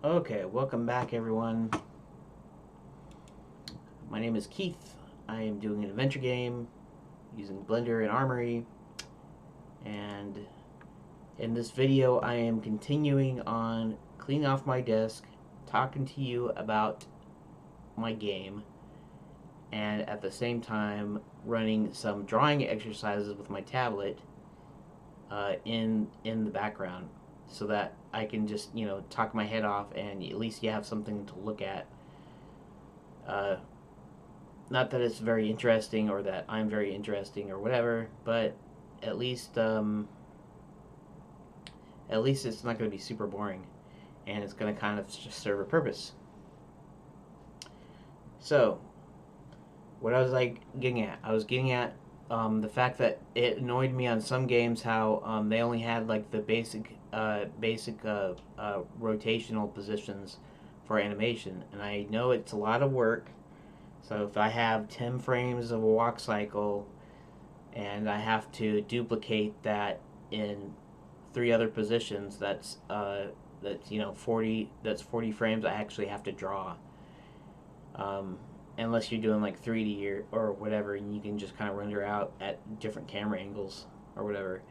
Okay, welcome back everyone. My name is Keith. I am doing an adventure game using Blender and Armory, and in this video I am continuing on cleaning off my desk, talking to you about my game, and at the same time running some drawing exercises with my tablet in the background, so that I can just talk my head off and at least you have something to look at. Not that it's very interesting or that I'm very interesting or whatever, but at least it's not going to be super boring, and it's going to kind of just serve a purpose. So, what I was getting at? I was getting at the fact that it annoyed me on some games how they only had like the basic rotational positions for animation, and I know it's a lot of work. So if I have 10 frames of a walk cycle and I have to duplicate that in 3 other positions, that's 40 frames I actually have to draw. Unless you're doing like 3D or whatever, and you can just kind of render out at different camera angles or whatever.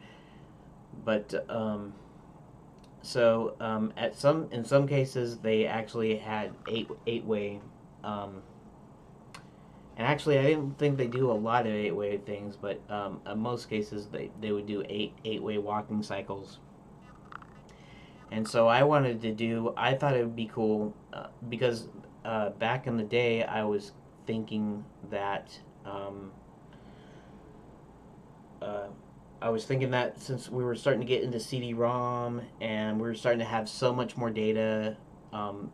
But in some cases they actually had eight-way. And actually, I didn't think they do a lot of 8-way things, but in most cases they would do eight-way walking cycles. And so I thought it would be cool because back in the day I was thinking that since we were starting to get into CD-ROM and we were starting to have so much more data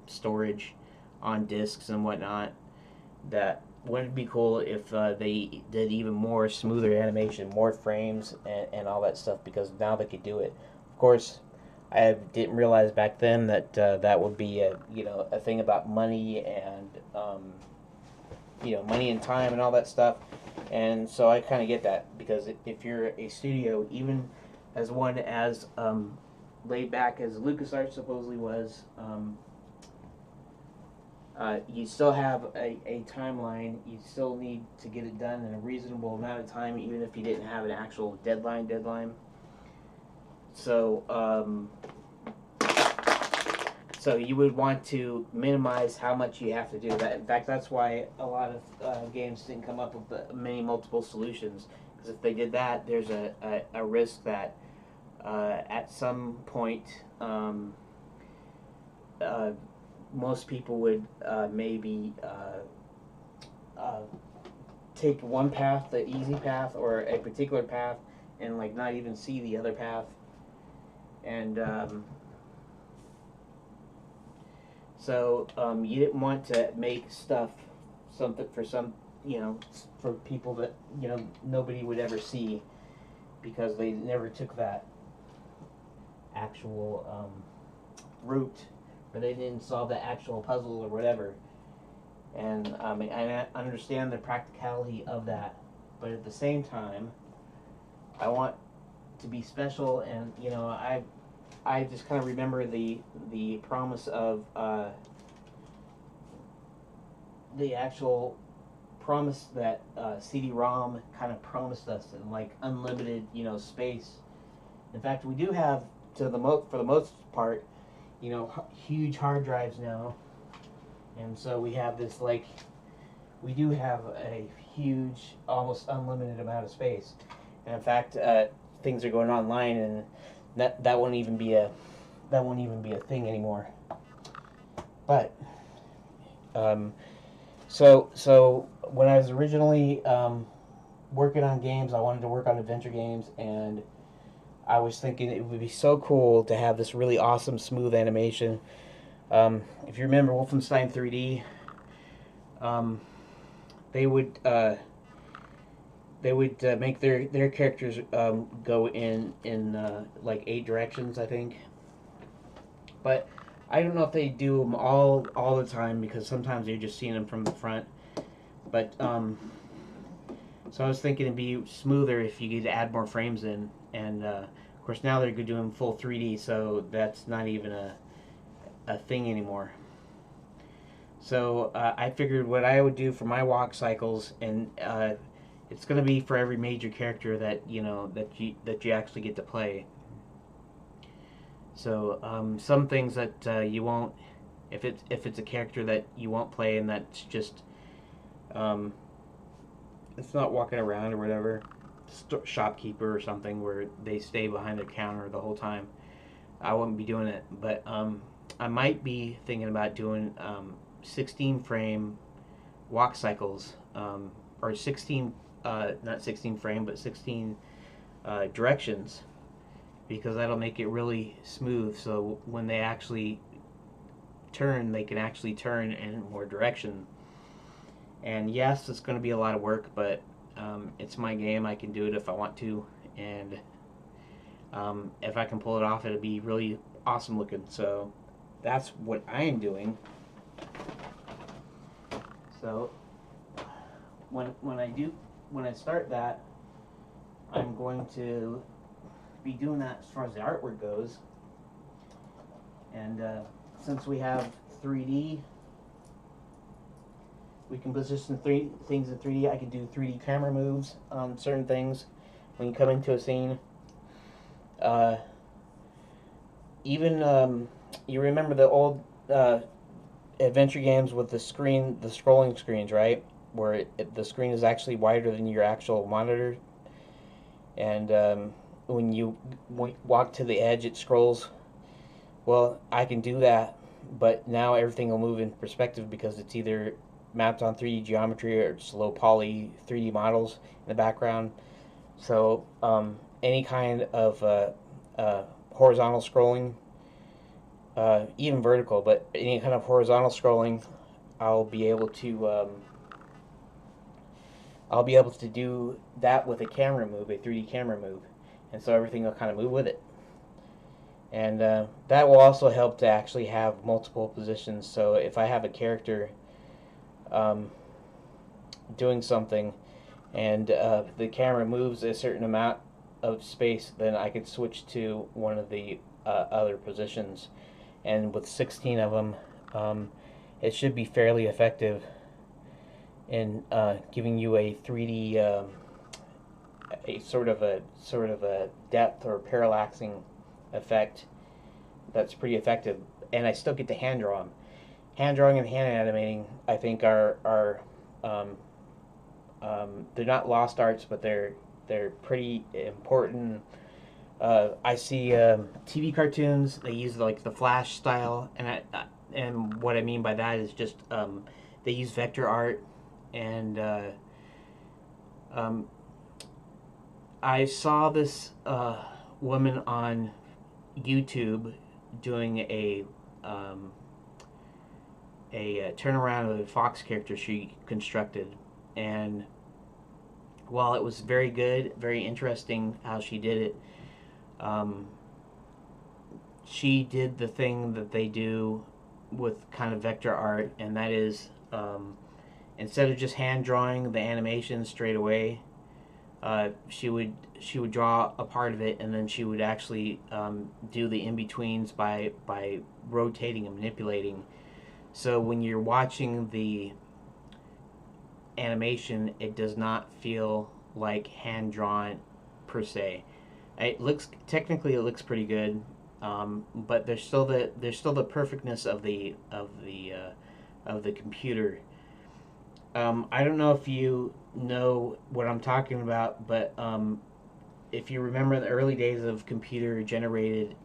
storage on disks and whatnot, that wouldn't it be cool if they did even more smoother animation, more frames, and all that stuff, because now they could do it. Of course, I didn't realize back then that that would be a thing about money and money and time and all that stuff. And so I kind of get that, because if you're a studio, even as one as laid back as LucasArts supposedly was, you still have a timeline. You still need to get it done in a reasonable amount of time, even if you didn't have an actual deadline. So, so you would want to minimize how much you have to do. That, in fact, that's why a lot of games didn't come up with many multiple solutions. Because if they did that, there's a risk that at some point most people would maybe take one path, the easy path, or a particular path, and like not even see the other path. And so you didn't want to make stuff something for for people that nobody would ever see, because they never took that actual route, or they didn't solve the actual puzzle or whatever. And I understand the practicality of that, but at the same time, I want to be special. And I just kind of remember the promise of the actual promise that CD-ROM kind of promised us, in like unlimited space. In fact, we do have, for the most part, huge hard drives now, and so we have this we do have a huge, almost unlimited amount of space. And in fact, things are going online, and that won't even be a thing anymore. But so when I was originally working on games, I wanted to work on adventure games, and I was thinking it would be so cool to have this really awesome smooth animation. If you remember Wolfenstein 3D, they would make their characters go in like 8 directions, I think. But I don't know if they do them all the time, because sometimes you're just seeing them from the front. But so I was thinking it'd be smoother if you could add more frames in, and of course now they're doing full 3D, so that's not even a thing anymore. So I figured what I would do for my walk cycles, and it's going to be for every major character that you actually get to play. So some things that you won't, if it's a character that you won't play and that's just it's not walking around or whatever, shopkeeper or something where they stay behind the counter the whole time, I wouldn't be doing it. But I might be thinking about doing 16 frame walk cycles, or 16 not 16 frame but 16 directions, because that'll make it really smooth, so when they actually turn, they can actually turn in more direction. And yes, it's going to be a lot of work, but it's my game. I can do it if I want to, and if I can pull it off, it'll be really awesome looking. So that's what I am doing. So when I start that, I'm going to be doing that as far as the artwork goes. And since we have 3D, we can position things in 3D. I can do 3D camera moves on certain things when you come into a scene. Even you remember the old adventure games with the scrolling screens, right? Where the screen is actually wider than your actual monitor, and when you walk to the edge, it scrolls. Well, I can do that, but now everything will move in perspective because it's either mapped on 3D geometry or it's low poly 3D models in the background. So any kind of horizontal scrolling, even vertical, but any kind of horizontal scrolling, I'll be able to do that with a camera move, a 3D camera move, and so everything will kind of move with it. And that will also help to actually have multiple positions. So if I have a character doing something and the camera moves a certain amount of space, then I could switch to one of the other positions. And with 16 of them, it should be fairly effective in giving you a 3D, a sort of a depth or parallaxing effect that's pretty effective. And I still get to hand draw them. Hand drawing and hand animating, I think, are they're not lost arts, but they're pretty important. I see TV cartoons, they use like the Flash style, and what I mean by that is just they use vector art, and I saw this woman on YouTube doing a turnaround of a Fox character she constructed, and while it was very good, very interesting how she did it, she did the thing that they do with kind of vector art, and that is instead of just hand drawing the animation straight away, she would draw a part of it, and then she would actually do the in-betweens by rotating and manipulating. So when you're watching the animation, it does not feel like hand drawn per se. It looks pretty good, but there's still the perfectness of the computer. I don't know if you know what I'm talking about, but if you remember the early days of computer generated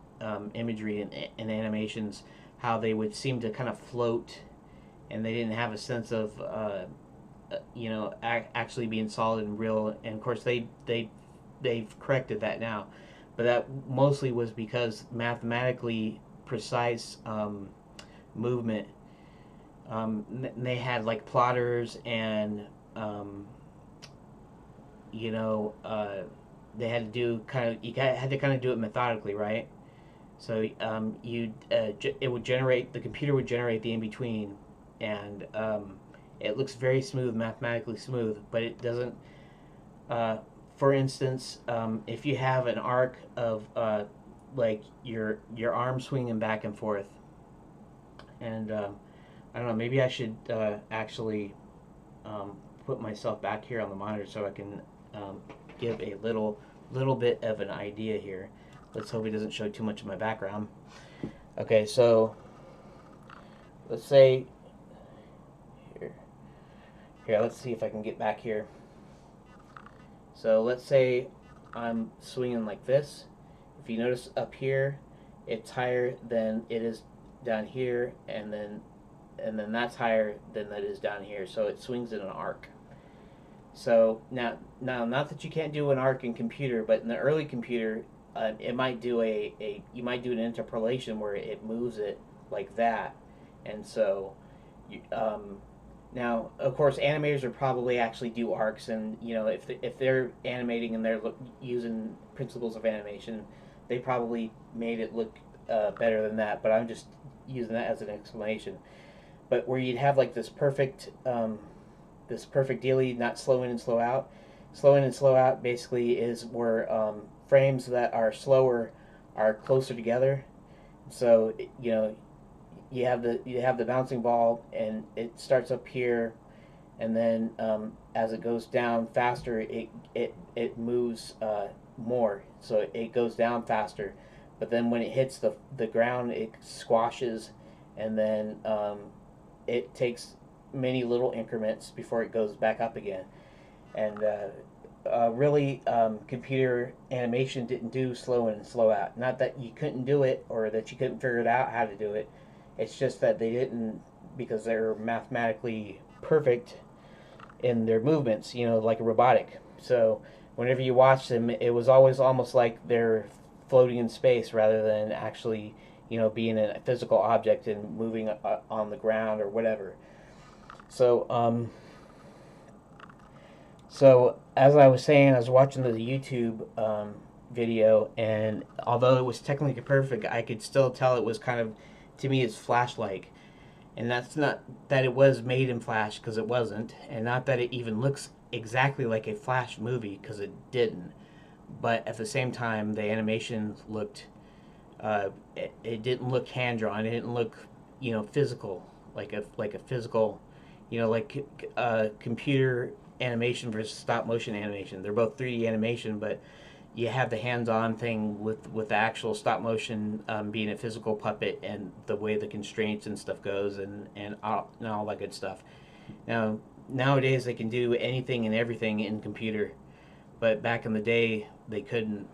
imagery and animations, how they would seem to kind of float, and they didn't have a sense of actually being solid and real. And of course they've corrected that now, but that mostly was because mathematically precise movement. They had like plotters, and they had to do had to kind of do it methodically, right? So the computer would generate the in between, and it looks very smooth, mathematically smooth, but it doesn't. For instance, if you have an arc of like your arm swinging back and forth, And I don't know, maybe I should actually put myself back here on the monitor so I can give a little bit of an idea here. Let's hope it doesn't show too much of my background. Okay, so let's say here, let's see if I can get back here. So let's say I'm swinging like this. If you notice up here, it's higher than it is down here, and then that's higher than that is down here. So it swings in an arc. So now, not that you can't do an arc in computer, but in the early computer, it might do you might do an interpolation where it moves it like that, and so you, now of course animators would probably actually do arcs, and if they're animating and they're using principles of animation, they probably made it look better than that. But I'm just using that as an explanation. But where you'd have like this perfect dealie, not slow in and slow out. Slow in and slow out basically is where frames that are slower are closer together. So you have the bouncing ball, and it starts up here, and then as it goes down faster, it moves more, so it goes down faster. But then when it hits the ground, it squashes, and then it takes many little increments before it goes back up again. And really, computer animation didn't do slow in and slow out. Not that you couldn't do it or that you couldn't figure it out how to do it. It's just that they didn't, because they're mathematically perfect in their movements, like a robotic. So whenever you watch them, it was always almost like they're floating in space rather than actually, being a physical object and moving on the ground or whatever. So, so as I was saying, I was watching the YouTube video, and although it was technically perfect, I could still tell it was kind of, to me, it's Flash-like. And that's not that it was made in Flash, because it wasn't, and not that it even looks exactly like a Flash movie, because it didn't. But at the same time, the animation looked, it didn't look hand-drawn. It didn't look, physical, like a physical, like computer animation versus stop-motion animation. They're both 3D animation, but you have the hands-on thing with the actual stop-motion being a physical puppet, and the way the constraints and stuff goes, and all that good stuff. Now, nowadays they can do anything and everything in computer, but back in the day they couldn't.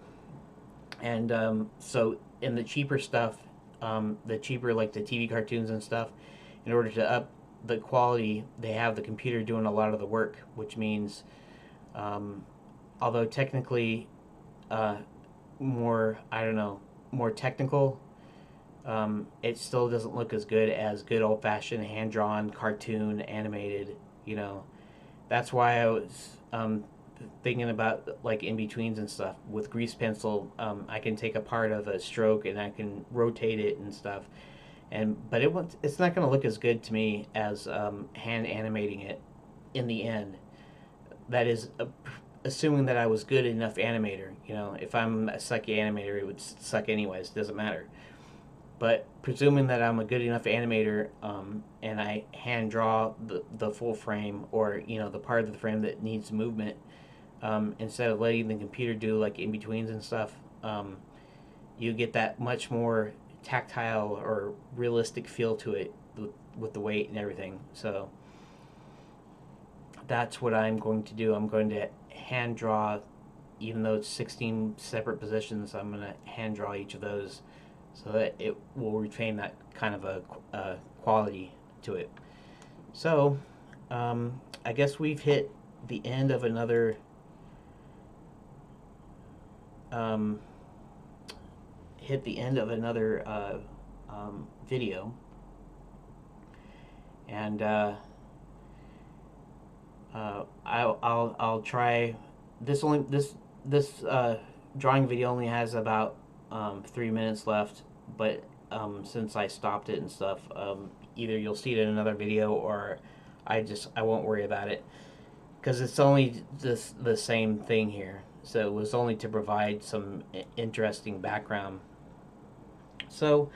And so in the cheaper stuff, the cheaper, like the TV cartoons and stuff, in order to up the quality, they have the computer doing a lot of the work, which means, although technically more technical, it still doesn't look as good as good old-fashioned hand-drawn cartoon animated. That's why I was thinking about like in-betweens and stuff. With grease pencil, I can take a part of a stroke and I can rotate it and stuff, but it's not going to look as good to me as hand animating it in the end. That is assuming that I was good enough animator. If I'm a sucky animator, it would suck anyways. It doesn't matter. But presuming that I'm a good enough animator, and I hand draw the full frame, or the part of the frame that needs movement, instead of letting the computer do like in betweens and stuff, you get that much more tactile or realistic feel to it with the weight and everything. So that's what I'm going to do. I'm going to hand draw, even though it's 16 separate positions, I'm going to hand draw each of those so that it will retain that kind of a quality to it. So I guess we've hit the end of another video, and I'll try this. This drawing video only has about 3 minutes left, but since I stopped it and stuff, either you'll see it in another video, or I won't worry about it, because it's only the same thing here. So it was only to provide some interesting background. So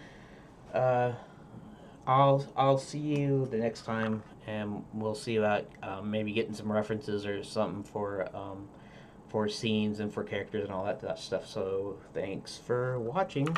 I'll see you the next time, and we'll see about maybe getting some references or something for scenes and for characters and all that stuff. So thanks for watching.